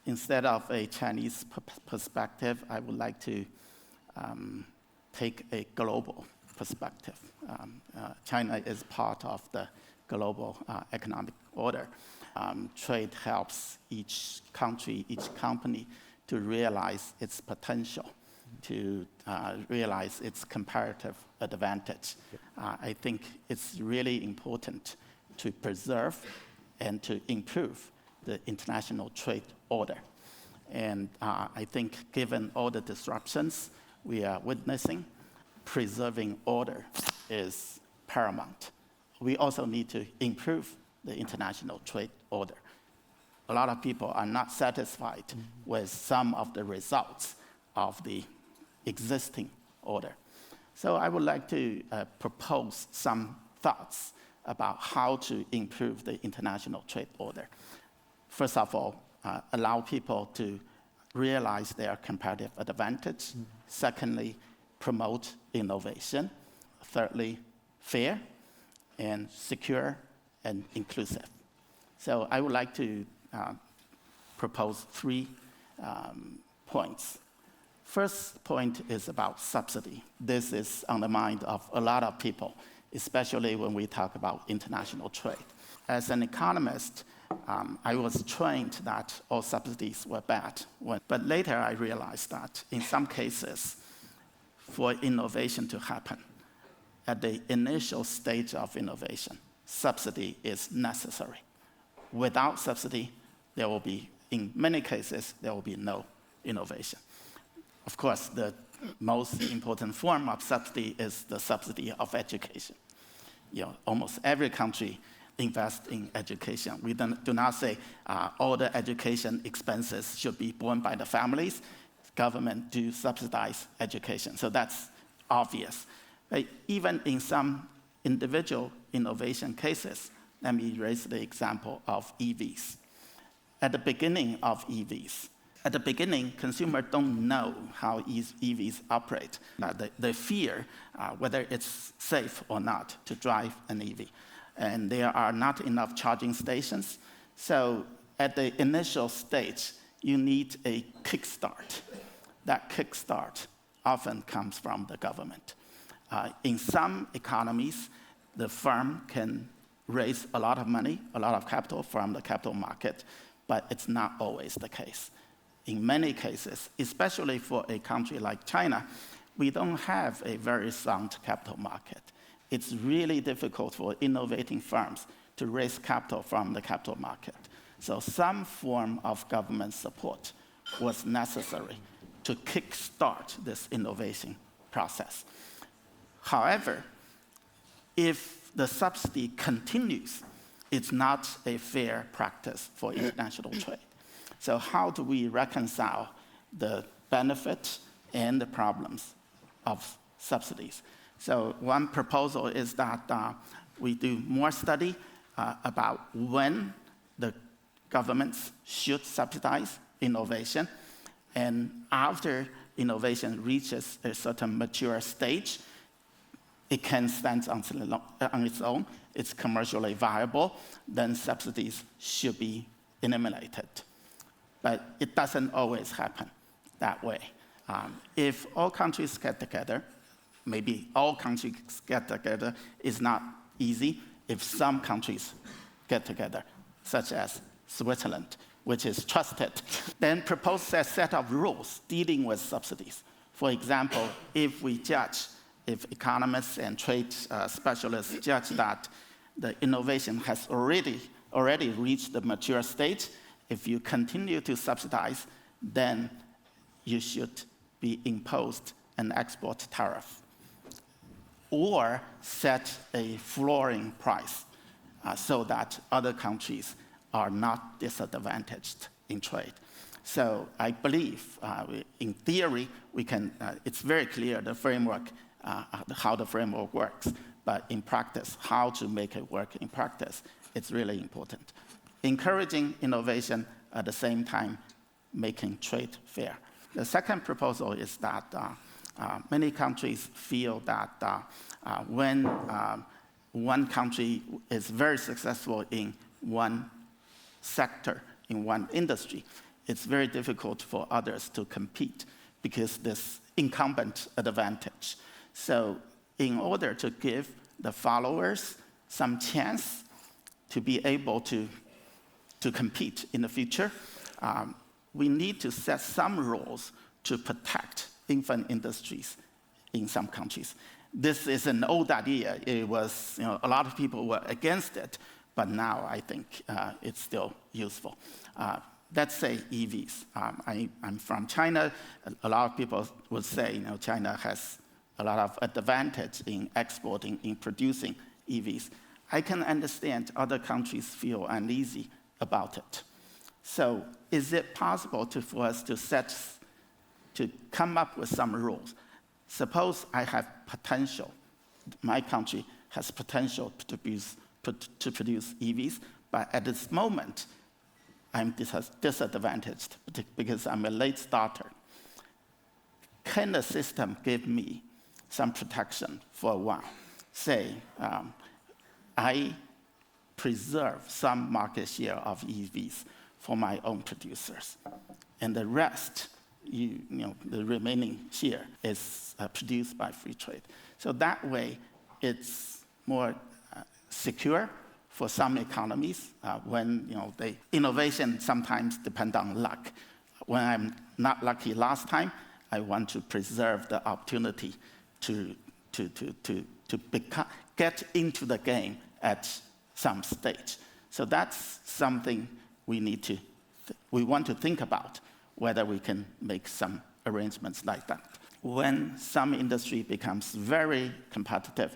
instead of a Chinese perspective, I would like to take a global perspective. China is part of the global economic order. Trade helps each country, each company to realize its potential, to realize its comparative advantage. I think it's really important to preserve and to improve the international trade order. And I think given all the disruptions we are witnessing, preserving order is paramount. We also need to improve the international trade order. A lot of people are not satisfied with some of the results of the existing order. So I would like to propose some thoughts about how to improve the international trade order. First of all, allow people to realize their comparative advantage. Secondly, promote innovation. Thirdly, fair and secure and inclusive. So I would like to propose 3 points. First point is about subsidy. This is on the mind of a lot of people, especially when we talk about international trade. As an economist, I was trained that all subsidies were bad. But later I realized that in some cases, for innovation to happen, at the initial stage of innovation, subsidy is necessary. Without subsidy, there will be, in many cases, there will be no innovation. Of course, the most important form of subsidy is the subsidy of education. Almost every country invests in education. We do not say all the education expenses should be borne by the families. Government do subsidize education, so that's obvious. But even in some individual innovation cases, let me raise the example of EVs. At the beginning of EVs, consumers don't know how EVs operate. They fear whether it's safe or not to drive an EV. And there are not enough charging stations. So at the initial stage, you need a kickstart. That kickstart often comes from the government. In some economies, the firm can raise a lot of money, a lot of capital from the capital market, but it's not always the case. In many cases, especially for a country like China, we don't have a very sound capital market. It's really difficult for innovating firms to raise capital from the capital market. So some form of government support was necessary to kickstart this innovation process. However, if the subsidy continues, it's not a fair practice for international trade. So how do we reconcile the benefit and the problems of subsidies? So one proposal is that we do more study about when the governments should subsidize innovation, and after innovation reaches a certain mature stage, it can stand on its own, it's commercially viable, then subsidies should be eliminated. But it doesn't always happen that way. If all countries get together, maybe all countries get together is not easy. If some countries get together, such as Switzerland, which is trusted, then propose a set of rules dealing with subsidies. For example, if economists and trade specialists judge that the innovation has already reached the mature stage, if you continue to subsidize, then you should be imposed an export tariff or set a flooring price so that other countries are not disadvantaged in trade. So I believe, in theory, it's very clear the framework, how the framework works, but in practice, how to make it work in practice, it's really important. Encouraging innovation at the same time making trade fair. The second proposal is that many countries feel that when one country is very successful in one sector, in one industry, it's very difficult for others to compete because this incumbent advantage. So in order to give the followers some chance to be able to compete in the future, we need to set some rules to protect infant industries in some countries. This is an old idea. It was, a lot of people were against it, but now I think it's still useful. Let's say EVs. I'm from China. A lot of people would say, China has a lot of advantage in exporting, in producing EVs. I can understand other countries feel uneasy about it. So is it possible for us to come up with some rules? Suppose I have potential, my country has potential to produce EVs, but at this moment, I'm disadvantaged because I'm a late starter. Can the system give me some protection for a while? Say, I preserve some market share of EVs for my own producers, and the rest, the remaining share is produced by free trade. So that way, it's more secure for some economies when innovation sometimes depends on luck. When I'm not lucky last time, I want to preserve the opportunity to get into the game at some stage. So that's something we want to think about, whether we can make some arrangements like that. When some industry becomes very competitive,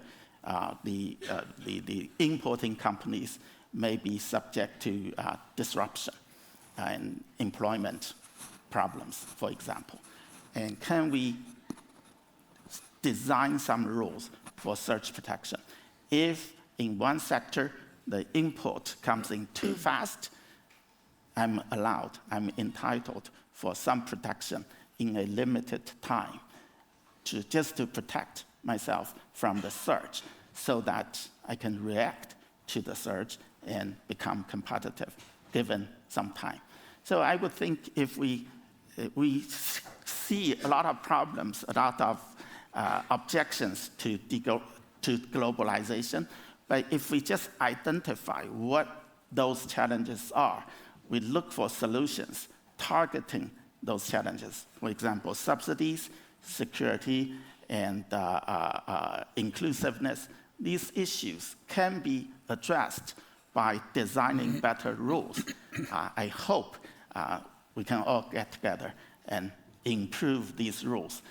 the importing companies may be subject to disruption and employment problems, for example. And can we design some rules for such protection? If in one sector the import comes in too fast, I'm entitled for some protection in a limited time, just to protect myself from the surge, so that I can react to the surge and become competitive given some time. So I would think if we see a lot of problems, a lot of objections to globalization, but if we just identify what those challenges are, we look for solutions targeting those challenges. For example, subsidies, security, and inclusiveness. These issues can be addressed by designing better rules. I hope we can all get together and improve these rules.